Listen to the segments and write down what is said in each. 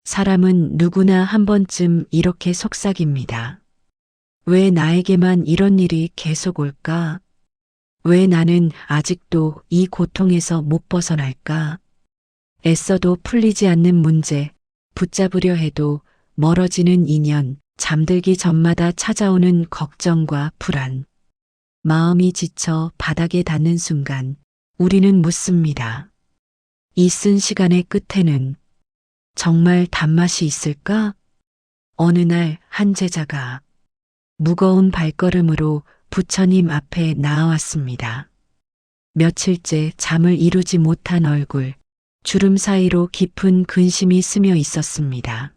사람은 누구나 한 번쯤 이렇게 속삭입니다. 왜 나에게만 이런 일이 계속 올까? 왜 나는 아직도 이 고통에서 못 벗어날까? 애써도 풀리지 않는 문제, 붙잡으려 해도 멀어지는 인연, 잠들기 전마다 찾아오는 걱정과 불안. 마음이 지쳐 바닥에 닿는 순간 우리는 묻습니다. 이 쓴 시간의 끝에는 정말 단맛이 있을까? 어느 날 한 제자가 무거운 발걸음으로 부처님 앞에 나아왔습니다. 며칠째 잠을 이루지 못한 얼굴, 주름 사이로 깊은 근심이 스며 있었습니다.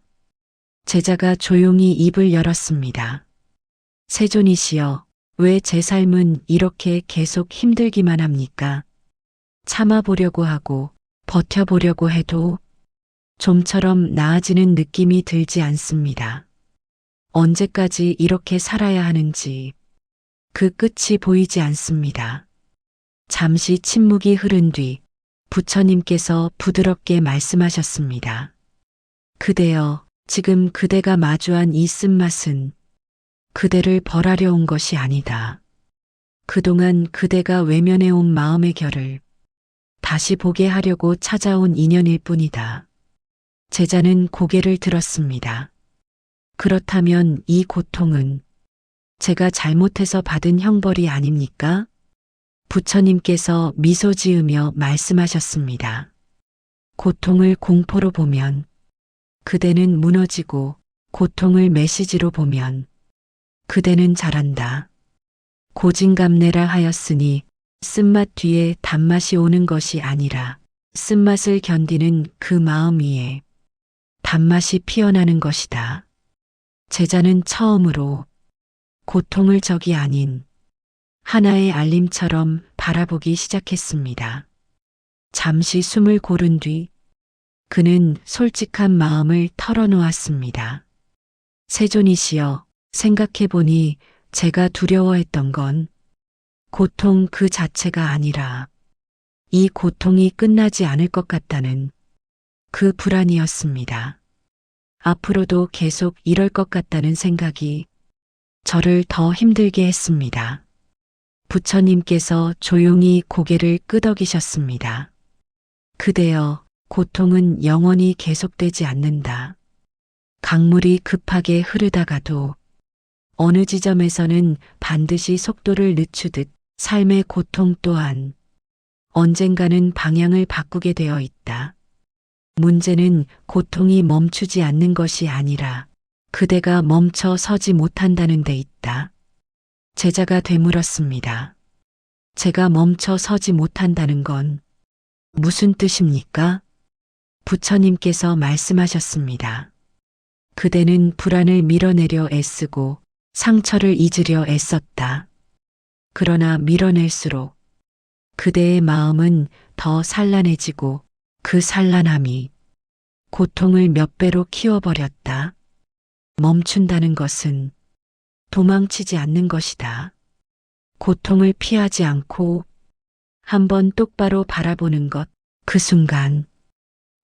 제자가 조용히 입을 열었습니다. 세존이시여, 왜 제 삶은 이렇게 계속 힘들기만 합니까? 참아보려고 하고 버텨보려고 해도 좀처럼 나아지는 느낌이 들지 않습니다. 언제까지 이렇게 살아야 하는지 그 끝이 보이지 않습니다. 잠시 침묵이 흐른 뒤 부처님께서 부드럽게 말씀하셨습니다. 그대여, 지금 그대가 마주한 이 쓴맛은 그대를 벌하려 온 것이 아니다. 그동안 그대가 외면해온 마음의 결을 다시 보게 하려고 찾아온 인연일 뿐이다. 제자는 고개를 들었습니다. 그렇다면 이 고통은 제가 잘못해서 받은 형벌이 아닙니까? 부처님께서 미소 지으며 말씀하셨습니다. 고통을 공포로 보면 그대는 무너지고 고통을 메시지로 보면 그대는 잘한다. 고진감래라 하였으니 쓴맛 뒤에 단맛이 오는 것이 아니라 쓴맛을 견디는 그 마음 위에 단맛이 피어나는 것이다. 제자는 처음으로 고통을 적이 아닌 하나의 알림처럼 바라보기 시작했습니다. 잠시 숨을 고른 뒤 그는 솔직한 마음을 털어놓았습니다. 세존이시여, 생각해보니 제가 두려워했던 건 고통 그 자체가 아니라 이 고통이 끝나지 않을 것 같다는 그 불안이었습니다. 앞으로도 계속 이럴 것 같다는 생각이 저를 더 힘들게 했습니다. 부처님께서 조용히 고개를 끄덕이셨습니다. 그대여, 고통은 영원히 계속되지 않는다. 강물이 급하게 흐르다가도 어느 지점에서는 반드시 속도를 늦추듯 삶의 고통 또한 언젠가는 방향을 바꾸게 되어 있다. 문제는 고통이 멈추지 않는 것이 아니라 그대가 멈춰 서지 못한다는 데 있다. 제자가 되물었습니다. 제가 멈춰 서지 못한다는 건 무슨 뜻입니까? 부처님께서 말씀하셨습니다. 그대는 불안을 밀어내려 애쓰고 상처를 잊으려 애썼다. 그러나 밀어낼수록 그대의 마음은 더 산란해지고 그 산란함이 고통을 몇 배로 키워버렸다. 멈춘다는 것은 도망치지 않는 것이다. 고통을 피하지 않고 한번 똑바로 바라보는 것, 그 순간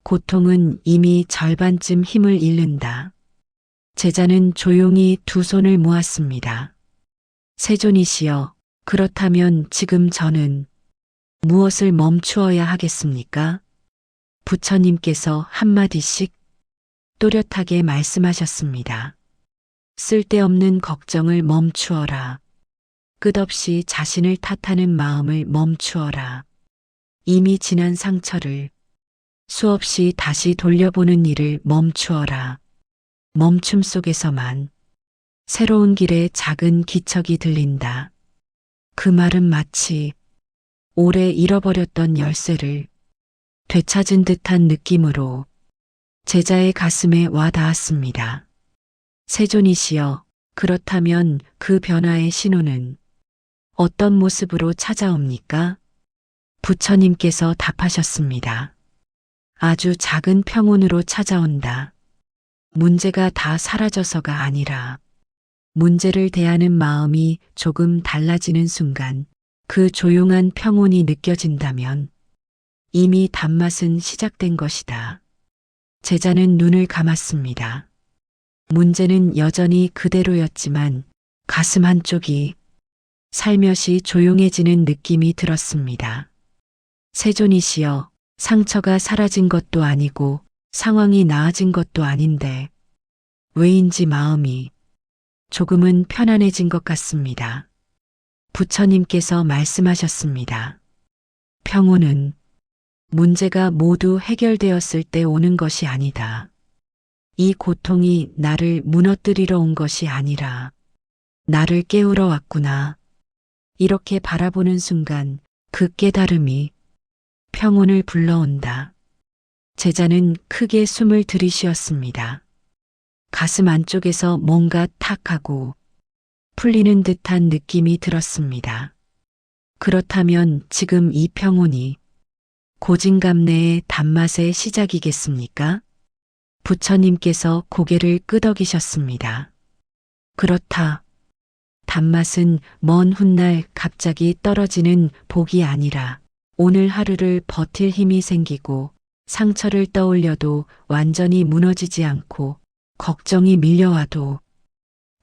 고통은 이미 절반쯤 힘을 잃는다. 제자는 조용히 두 손을 모았습니다. 세존이시여, 그렇다면 지금 저는 무엇을 멈추어야 하겠습니까? 부처님께서 한마디씩 또렷하게 말씀하셨습니다. 쓸데없는 걱정을 멈추어라. 끝없이 자신을 탓하는 마음을 멈추어라. 이미 지난 상처를 수없이 다시 돌려보는 일을 멈추어라. 멈춤 속에서만 새로운 길에 작은 기척이 들린다. 그 말은 마치 오래 잃어버렸던 열쇠를 되찾은 듯한 느낌으로 제자의 가슴에 와 닿았습니다. 세존이시여, 그렇다면 그 변화의 신호는 어떤 모습으로 찾아옵니까? 부처님께서 답하셨습니다. 아주 작은 평온으로 찾아온다. 문제가 다 사라져서가 아니라 문제를 대하는 마음이 조금 달라지는 순간 그 조용한 평온이 느껴진다면 이미 단맛은 시작된 것이다. 제자는 눈을 감았습니다. 문제는 여전히 그대로였지만 가슴 한쪽이 살며시 조용해지는 느낌이 들었습니다. 세존이시여, 상처가 사라진 것도 아니고 상황이 나아진 것도 아닌데 왜인지 마음이 조금은 편안해진 것 같습니다. 부처님께서 말씀하셨습니다. 평온은 문제가 모두 해결되었을 때 오는 것이 아니다. 이 고통이 나를 무너뜨리러 온 것이 아니라 나를 깨우러 왔구나. 이렇게 바라보는 순간 그 깨달음이 평온을 불러온다. 제자는 크게 숨을 들이쉬었습니다. 가슴 안쪽에서 뭔가 탁 하고 풀리는 듯한 느낌이 들었습니다. 그렇다면 지금 이 평온이 고진감래의 단맛의 시작이겠습니까? 부처님께서 고개를 끄덕이셨습니다. 그렇다. 단맛은 먼 훗날 갑자기 떨어지는 복이 아니라 오늘 하루를 버틸 힘이 생기고 상처를 떠올려도 완전히 무너지지 않고 걱정이 밀려와도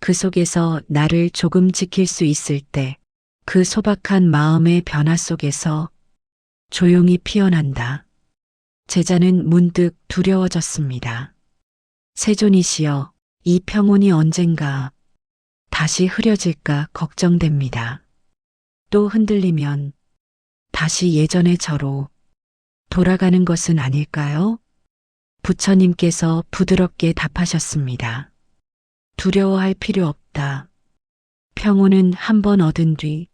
그 속에서 나를 조금 지킬 수 있을 때 그 소박한 마음의 변화 속에서 조용히 피어난다. 제자는 문득 두려워졌습니다. 세존이시여, 이 평온이 언젠가 다시 흐려질까 걱정됩니다. 또 흔들리면 다시 예전의 저로 돌아가는 것은 아닐까요? 부처님께서 부드럽게 답하셨습니다. 두려워할 필요 없다. 평온은 한 번 얻은 뒤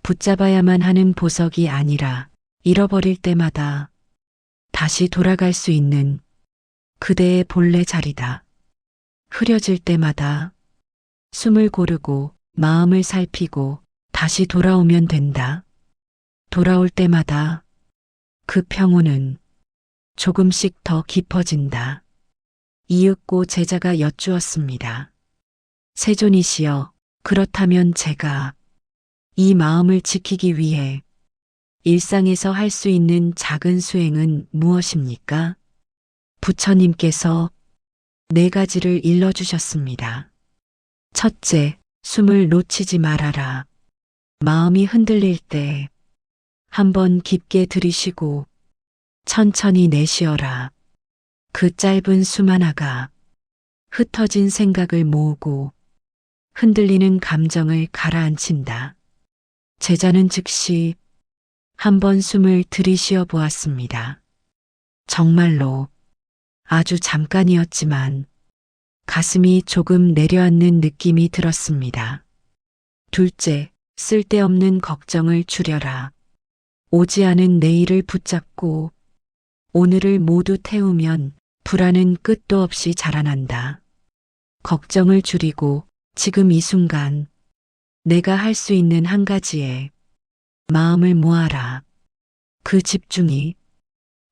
붙잡아야만 하는 보석이 아니라 잃어버릴 때마다 다시 돌아갈 수 있는 그대의 본래 자리다. 흐려질 때마다 숨을 고르고 마음을 살피고 다시 돌아오면 된다. 돌아올 때마다 그 평온은 조금씩 더 깊어진다. 이윽고 제자가 여쭈었습니다. 세존이시여, 그렇다면 제가 이 마음을 지키기 위해 일상에서 할 수 있는 작은 수행은 무엇입니까? 부처님께서 4가지를 일러주셨습니다. 첫째, 숨을 놓치지 말아라. 마음이 흔들릴 때 한번 깊게 들이쉬고 천천히 내쉬어라. 그 짧은 숨 하나가 흩어진 생각을 모으고 흔들리는 감정을 가라앉힌다. 제자는 즉시 한번 숨을 들이쉬어 보았습니다. 정말로 아주 잠깐이었지만 가슴이 조금 내려앉는 느낌이 들었습니다. 둘째, 쓸데없는 걱정을 줄여라. 오지 않은 내일을 붙잡고 오늘을 모두 태우면 불안은 끝도 없이 자라난다. 걱정을 줄이고 지금 이 순간 내가 할 수 있는 한 가지에 마음을 모아라. 그 집중이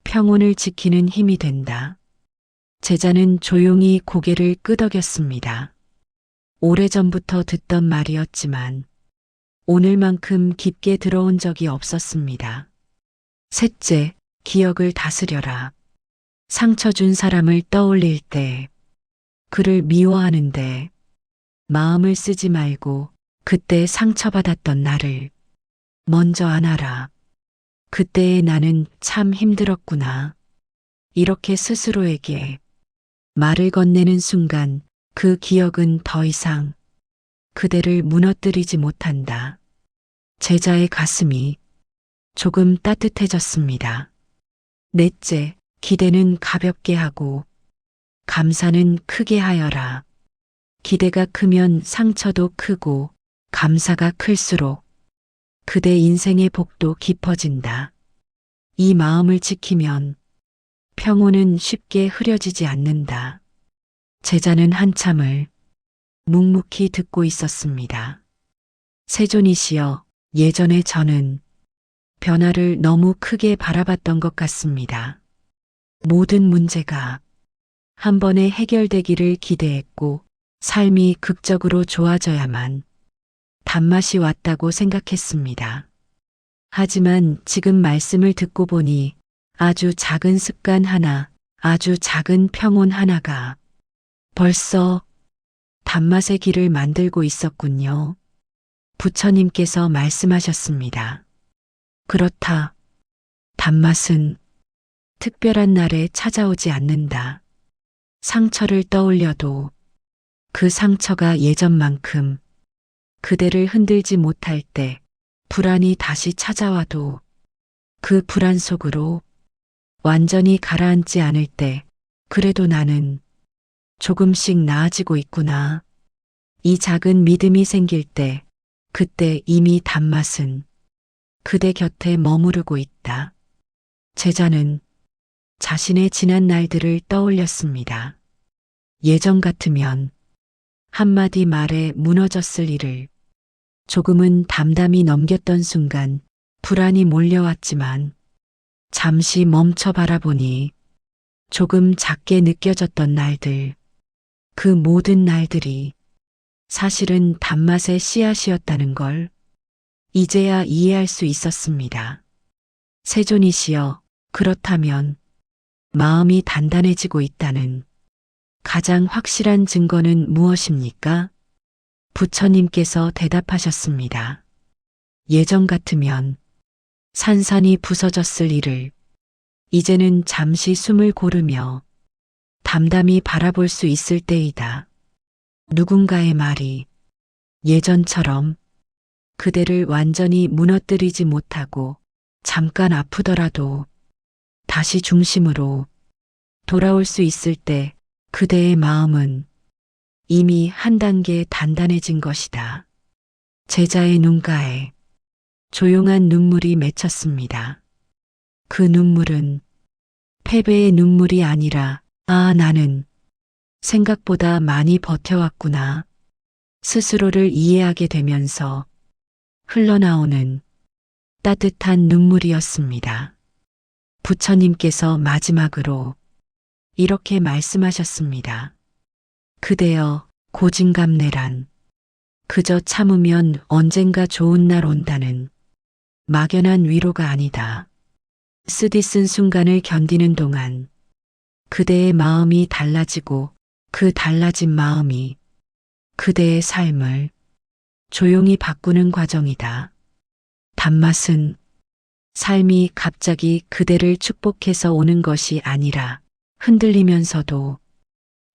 평온을 지키는 힘이 된다. 제자는 조용히 고개를 끄덕였습니다. 오래전부터 듣던 말이었지만 오늘만큼 깊게 들어온 적이 없었습니다. 셋째, 기억을 다스려라. 상처 준 사람을 떠올릴 때 그를 미워하는데 마음을 쓰지 말고 그때 상처받았던 나를 먼저 안아라. 그때의 나는 참 힘들었구나. 이렇게 스스로에게 말을 건네는 순간 그 기억은 더 이상 그대를 무너뜨리지 못한다. 제자의 가슴이 조금 따뜻해졌습니다. 넷째, 기대는 가볍게 하고 감사는 크게 하여라. 기대가 크면 상처도 크고 감사가 클수록 그대 인생의 복도 깊어진다. 이 마음을 지키면 평온은 쉽게 흐려지지 않는다. 제자는 한참을 묵묵히 듣고 있었습니다. 세존이시여, 예전에 저는 변화를 너무 크게 바라봤던 것 같습니다. 모든 문제가 한 번에 해결되기를 기대했고 삶이 극적으로 좋아져야만 단맛이 왔다고 생각했습니다. 하지만 지금 말씀을 듣고 보니 아주 작은 습관 하나, 아주 작은 평온 하나가 벌써 단맛의 길을 만들고 있었군요. 부처님께서 말씀하셨습니다. 그렇다. 단맛은 특별한 날에 찾아오지 않는다. 상처를 떠올려도 그 상처가 예전만큼 그대를 흔들지 못할 때, 불안이 다시 찾아와도 그 불안 속으로 완전히 가라앉지 않을 때, 그래도 나는 조금씩 나아지고 있구나. 이 작은 믿음이 생길 때, 그때 이미 단맛은 그대 곁에 머무르고 있다. 제자는 자신의 지난 날들을 떠올렸습니다. 예전 같으면 한마디 말에 무너졌을 일을 조금은 담담히 넘겼던 순간 불안이 몰려왔지만 잠시 멈춰 바라보니 조금 작게 느껴졌던 날들, 그 모든 날들이 사실은 단맛의 씨앗이었다는 걸 이제야 이해할 수 있었습니다. 세존이시여, 그렇다면 마음이 단단해지고 있다는 가장 확실한 증거는 무엇입니까? 부처님께서 대답하셨습니다. 예전 같으면 산산이 부서졌을 일을 이제는 잠시 숨을 고르며 담담히 바라볼 수 있을 때이다. 누군가의 말이 예전처럼 그대를 완전히 무너뜨리지 못하고 잠깐 아프더라도 다시 중심으로 돌아올 수 있을 때 그대의 마음은 이미 한 단계 단단해진 것이다. 제자의 눈가에 조용한 눈물이 맺혔습니다. 그 눈물은 패배의 눈물이 아니라 나는 생각보다 많이 버텨왔구나. 스스로를 이해하게 되면서 흘러나오는 따뜻한 눈물이었습니다. 부처님께서 마지막으로 이렇게 말씀하셨습니다. 그대여, 고진감래란 그저 참으면 언젠가 좋은 날 온다는 막연한 위로가 아니다. 쓰디쓴 순간을 견디는 동안 그대의 마음이 달라지고 그 달라진 마음이 그대의 삶을 조용히 바꾸는 과정이다. 단맛은 삶이 갑자기 그대를 축복해서 오는 것이 아니라 흔들리면서도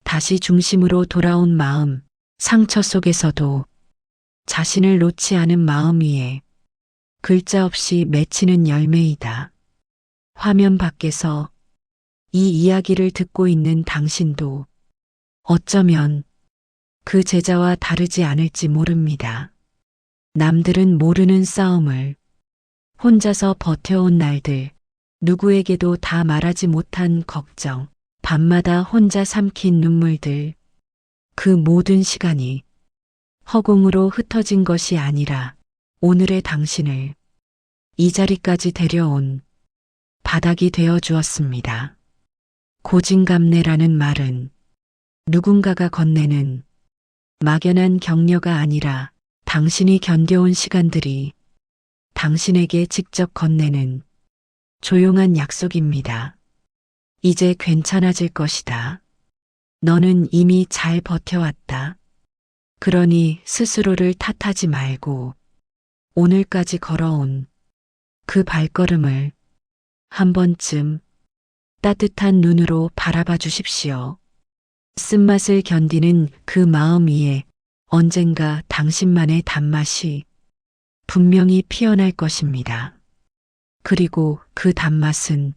다시 중심으로 돌아온 마음, 상처 속에서도 자신을 놓지 않은 마음 위에 글자 없이 맺히는 열매이다. 화면 밖에서 이 이야기를 듣고 있는 당신도 어쩌면 그 제자와 다르지 않을지 모릅니다. 남들은 모르는 싸움을 혼자서 버텨온 날들, 누구에게도 다 말하지 못한 걱정, 밤마다 혼자 삼킨 눈물들, 그 모든 시간이 허공으로 흩어진 것이 아니라 오늘의 당신을 이 자리까지 데려온 바닥이 되어 주었습니다. 고진감래라는 말은 누군가가 건네는 막연한 격려가 아니라 당신이 견뎌온 시간들이 당신에게 직접 건네는 조용한 약속입니다. 이제 괜찮아질 것이다. 너는 이미 잘 버텨왔다. 그러니 스스로를 탓하지 말고 오늘까지 걸어온 그 발걸음을 한 번쯤 따뜻한 눈으로 바라봐 주십시오. 쓴맛을 견디는 그 마음 위에 언젠가 당신만의 단맛이 분명히 피어날 것입니다. 그리고 그 단맛은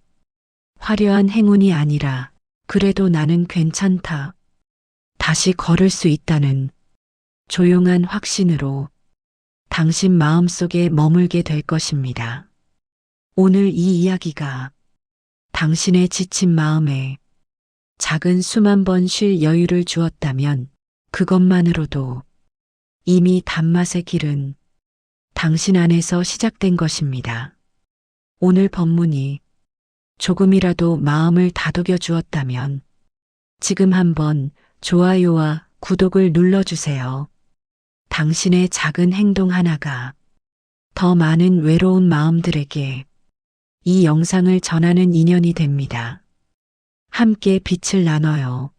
화려한 행운이 아니라 그래도 나는 괜찮다. 다시 걸을 수 있다는 조용한 확신으로 당신 마음속에 머물게 될 것입니다. 오늘 이 이야기가 당신의 지친 마음에 작은 숨 한 번 쉴 여유를 주었다면 그것만으로도 이미 단맛의 길은 당신 안에서 시작된 것입니다. 오늘 법문이 조금이라도 마음을 다독여 주었다면 지금 한번 좋아요와 구독을 눌러주세요. 당신의 작은 행동 하나가 더 많은 외로운 마음들에게 이 영상을 전하는 인연이 됩니다. 함께 빛을 나눠요.